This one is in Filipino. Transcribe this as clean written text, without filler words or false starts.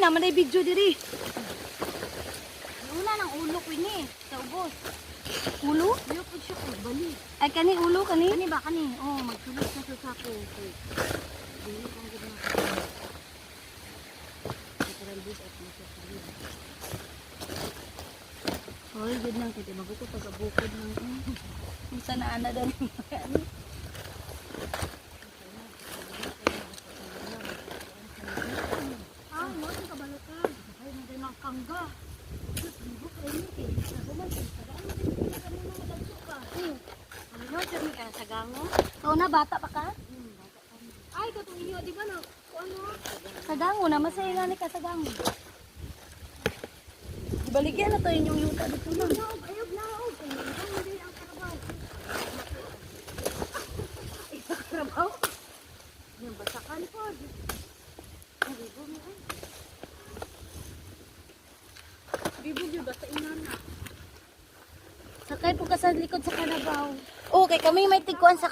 naman ay video diri. Wala ng ulo ko ini. Sa ubos. Ulo? Ulo po siya ko. Bali. Ay kani ulo kani. Kani ba kani? Oh, magtulis na sa sako. Dili kang gid na. Ikarambis at masakali. Hoy, gud nang kiti magukod pag bukod nang. Unsa na ana dan. Ah, mo sa kabalokan. Ay, mo din ang kangga. Bibok rin ni. Sa man sa daan din kami na madagso ka. Ano no, sabi ka sa gango? Ikaw na bata pa ka? Ay, katong iyo, di ba na? Ano? Sagango na masaya ni ka sagango. Ibaligyan na to inyong yuta dito na. Laog, ayog, laog. Ay, hindi ang karabaw. Ay, sa karabaw? Yung basakan po. Ay, bibo mo ay. Bibo yun, basta inana. Sakay po ka sa likod sa kanabaw. Okay, kami may tiguan sa